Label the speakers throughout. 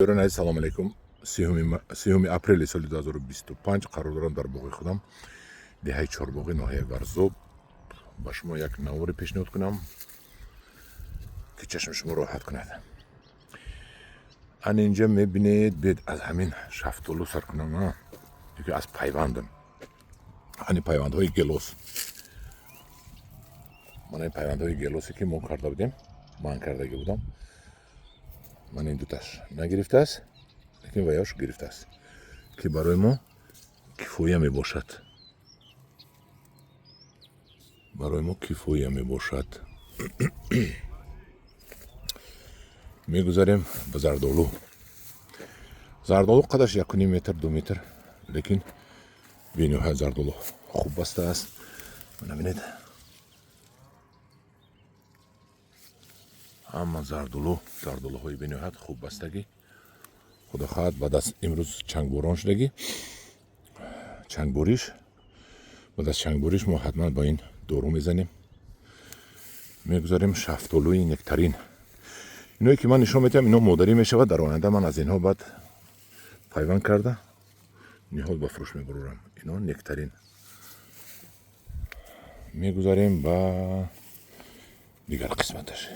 Speaker 1: Дорогие, салам алейкум. 3 апреля соли 2025 қарор дорам дар боғи худам деҳаи Чорбоғи ноҳияи Варзоб ба шумо як навори пешниҳод кунам ки чашми шумо роҳат кунад. ан инҷа мебинед бед аз ҳамин шафтолу сар кунам, яке аз пайвандам. ани пайвандҳои гелос. мана ин пайвандҳои гелосе ки мо карда будем, ман кардаги будам. мана ин дуташ нагирифтааст, лекин ваяш гирифтааст, ки барои мо кифоя мебошад. барои мо кифоя мебошад. мегузарем ба зардолу. зардолу қадраш 1.5 метр 2 метр, лекин бениҳоят зардолу хуб бастааст. мана бинед, ҳама зардолуҳои бениҳоят хуб бастагӣ. худо хоҳад баъд аз имрӯз чангборон шудагӣ, баъд аз чангбориш мо ҳатман ба ин дору мезанем. мегузарем шафтолуи нектарин. иное ки ман нишон метиҳам, ино модарӣ мешавад. дар оянда ман аз инҳо баъд пайванд карда ниҳод ба фурӯш мебурорам. ино нектарин. мегузарем ба дигар қисматаш.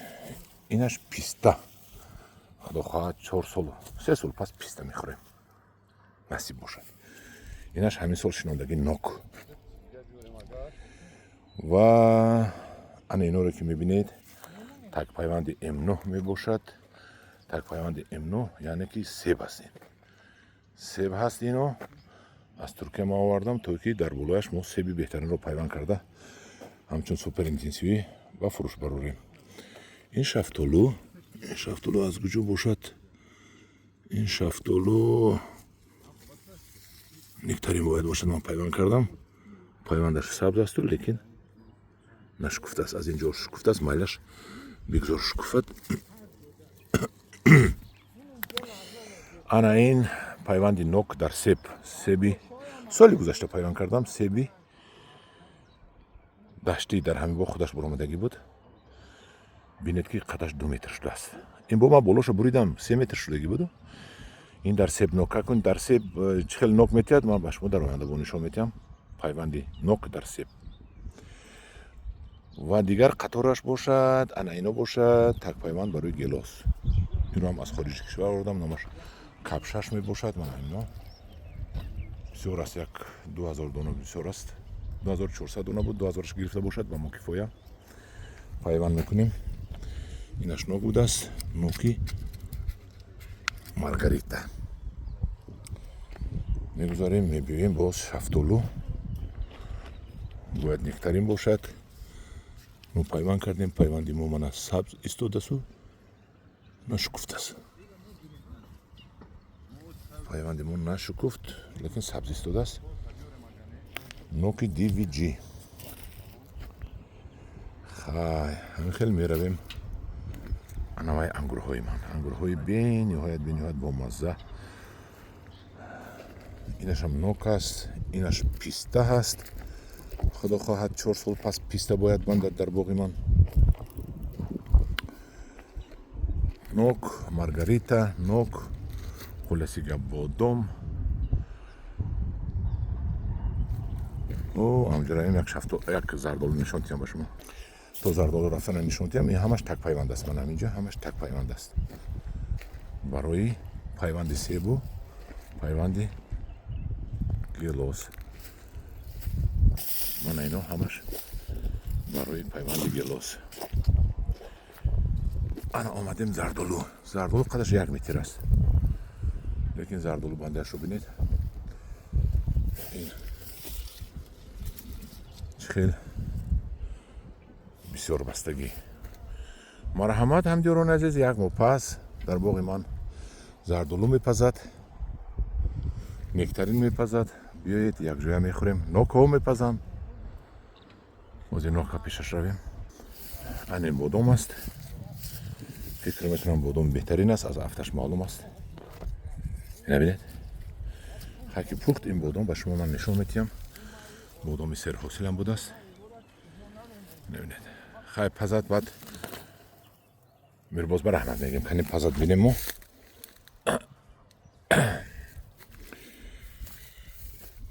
Speaker 1: инаш писта. худо хоҳад 4 сол 3 сол пас писта мехӯрем, насиб бошад. инаш ҳамин сол шинондагӣ нок. ва ана иноро ки мебинед, такпайванди М9 мебошад. такпайванди М9 яъне ки себ ҳаст. себ ҳаст. ино аз Туркия ма овардам, то ки дар болояш мо себи беҳтаринро пайванд карда ҳамчун супер интенсивӣ ба фурӯш барорем. ин шафтолу аз куҷо бошад? ин шафтолу нектарин бояд бошад. ман пайванд кардам. пайвандаш сабз асту, лекин нашукуфтааст. аз ин ҷо шукуфтааст, майлаш бигзор шукуфад. ана ин пайванди нок дар себ. себи соли гузашта пайванд кардам. себи даштӣ дар ҳамин боғ худаш баромадагӣ буд. бинед ки қадаш 2 метр шудааст. ин боғ ман болошо буридам, 3 метр шудагӣ буду. ин дар себ нока кун. дар себ чӣ хел нок метиҳад, ман ба шумо дар оянда бо нишон метиҳам. пайванди нок дар себ. ва дигар қатораш бошад, ана ино бошад. такпайванд барои гелос. инро ҳам аз хориҷи кишвар овардам. номаш капшаш мебошад. мана ино бисёр аст, як 2000 дона бисёр аст. 2400 дона буд, 2000 гирифта бошад, ба мо кифоя. пайванд мекунем. инаш нок будааст. ноки маргарита. мегузарем, мебиёем боз шафтолу. бояд нектарин бошад. мо пайванд кардем. пайванди мо мана сабз истодасу, нашукуфтааст. пайванди мо нашукуфт, лекин сабз истодааст. ноки DVG. хай ҳамин хел меравем анаваи ангурҳои ман. ангурҳои бениҳоят бомазза. инашам нок аст. инаш писта ҳаст. худо хоҳад 4 сол пас писта бояд бандад дар боғи ман. нок, маргарита, нок, хуласига бодом. амҷараем як зардолу нишон диҳам ба шумо. то зардолу рафтана нишон диҳам. ин ҳамаш такпайванд аст. ман ҳаминҷа ҳамаш такпайванд аст. барои пайванди себу, пайванди гелос. мана ино ҳамаш барои пайванди гелос. ана омадем зардолу. зардолу қадраш 1 метр аст, лекин зардолу бандиашро бинед. ин чӣ хел бисёр бастагӣ. марҳамат ҳамдиёрони азиз, як моҳ пас дар боғи ман зардолу мепазад, нектарин мепазад. биёед якҷоя мехӯрем. нокҳо мепазанд. бози нока пешаш равем. ан ин бодом аст. фикр мекунам бодом беҳтарин аст, аз афташ маълум аст. набинед, хаки пухт. ин бодом ба шумо ман нишон метиҳам. бодоми серҳосилам будааст. набинед, хай пазад. баъд мирбоз ба раҳмат мегем. кани пазад бинем мо.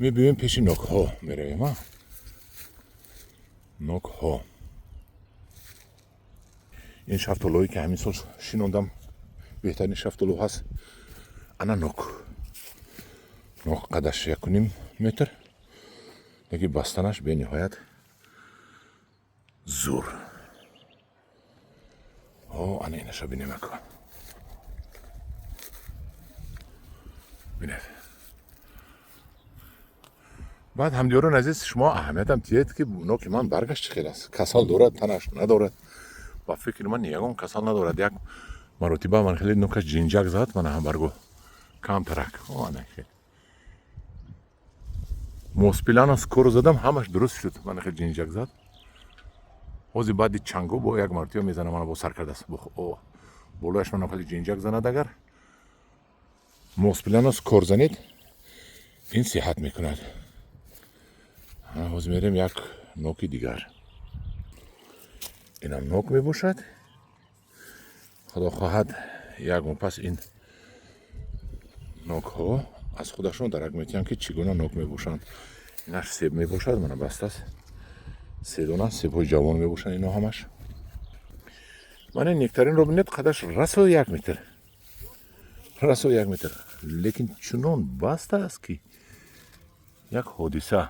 Speaker 1: میبینیم پیش نوک ها میرویم. نوک ها این شفتالویی که همین سال شینوندم بهترین شفتالو هست. انا نوک قدش 1.5 متر دیگه بستنش به نهایت زور. انا اینشو بینیم اکن بینید. بعد همدیوران عزیز شما اهمیت هم دید که نوک من برگشت چه خیلی است. کسال دارد تنش ندارد. با فکر من یکم کسال ندارد. یک مرتبه من خیلی نوکش جینجک زد. من هم برگو کم ترک. آنه خیلی موسپیلان از کور زدم همش درست شد. من خیلی جینجک زد. اوزی بعدی چنگو با یک مرتبه میزنه من با سر کرده است. بولایش من خیلی جینجک زند. اگر موسپیلان از کور زنید این صحت میکند. باز میریم یک نوکی دیگر. این هم نوک میباشد. خدا خواهد یک پس این نوک ها از خودشون درک میتیم که چگونه نوک میباشند. اینش سیب میباشد. من بسته است سه دونه سیب های جوان میباشند. اینا همش من این نکترین رو بینید قدش رسو 1 متر. رسو 1 متر لیکن چنون بسته است که یک حادثه.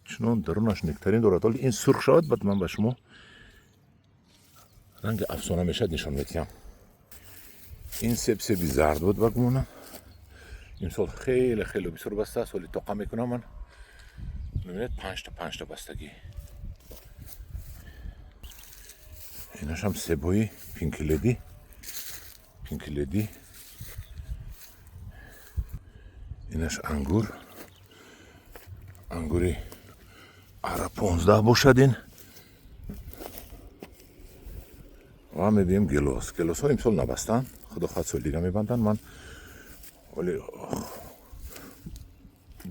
Speaker 1: چنون درونش نکترین دارد. ولی این سرخ شد بعد من به شما رنگ افسانه میشد نشان میدم. این سیبی زرد بود بگمونم. این سال خیلی خیلی بسیار بسته است. ولی توقع میکنم من ببینید 5 تا بستگی. ایناش هم سیبایی پینک لیدی. ایناش انگوری اره 15 باشد. این و میبینیم گلوس ها امسال نبستن. خدا خواهد سال دیگه میبندن. من ولی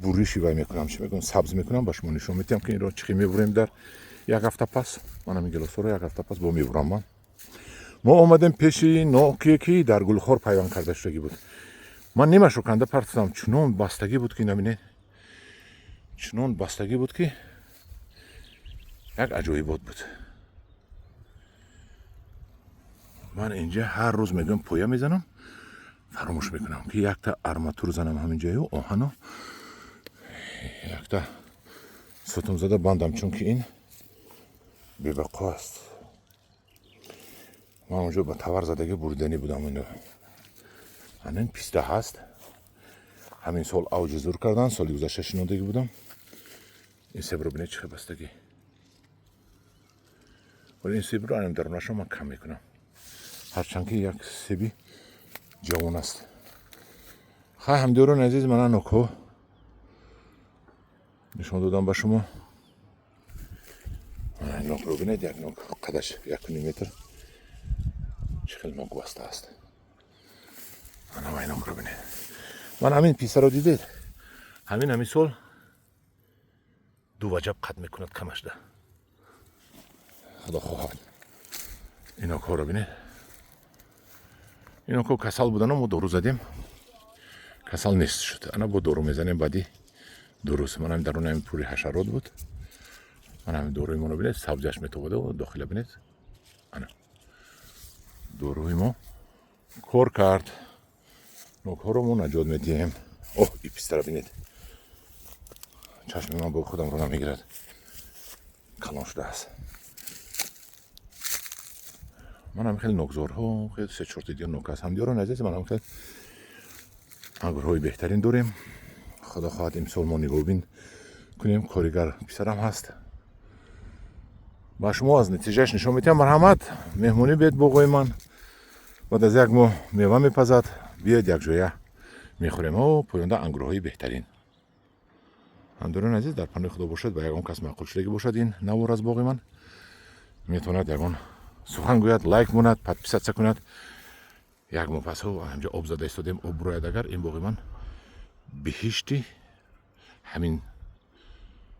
Speaker 1: بوری شیوه میکنم چی میکنم سبز میکنم. باش من نشون میدم که این رو چی میبریم در یک هفته پس. من همین گلوس رو یک هفته پس با میبرم. ما اومدیم پیشی نوکی که در گلخور پیوند کرده شدگی بود. من نیمش رو کنده پرتستم. چنون بستگی بود که نبینید. چنون بستگی بود که یک عجایبات بود. من اینجا هر روز میگم پویا میزنم. فراموش میکنم که یک تا ارماتور زنم همینجا و آهنو یک تا ستون زده بندم چون که این بی‌بقا است. من اونجا با تور زدگی بردنی بودم. این پیسته هست. همین سال اوج زور کردن. سالی گذشته شنودگی بودم. این سیب رو بینید چه بستگی. ولی این سیب رو انم درونش رو من کم میکنم. هرچند که یک سیبی جوان است. خواهی همدیوران عزیز من نوکو نشان دادم به شما. نوک رو بینید. یک نوک قدش 1.5 متر. چه خیلی نوک بسته است. من هم این نوک رو بینید. من همین پیسه رو دیدید. همین سال 2 وجب قد میکند کمش ده. خدا خواهد این نوک رو بینید. این نوک کسال بودن ما دورو زدیم. کسال نیست شد. انا با دورو میزنیم بعدی درست. من هم درون همین پوری حشرات بود. من همین دوروی ما رو بینید سبزش میتوبده و داخل بینید. انا دوروی ما کار کرد. نوک ها رو ما نجات میدیم. این پیسته رو بینید. چشم من با خودم رو نمیگیرد. کلان شده است. من هم خیلی نوکزارها خیلی 3-4 دیگه نوک هست. هم دیاران عزیز من هم خیلی انگورهای بهترین داریم. خدا خواهد امسال ما نگاه بین کنیم. کارگر پسرم هست. با شما از نتیجهش نشون میدم. مرحمت مهمونی بید بگوی من. بعد از یک ماه میوه میپزد. بیاید یک جایه میخوریم و پوینده انگورهای بهترین. همدیوران عزیز در پناه خدا باشد. با یکم کس معقول شدگی باشد. این نوار از باغ من میتوند یکم سخن گوید. لایک موند پدپیست کند. یک ماه پس همجا آب زده استادیم. آب براید. اگر این باغ من بهشتی همین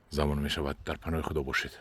Speaker 1: زمان میشود. در پناه خدا باشید.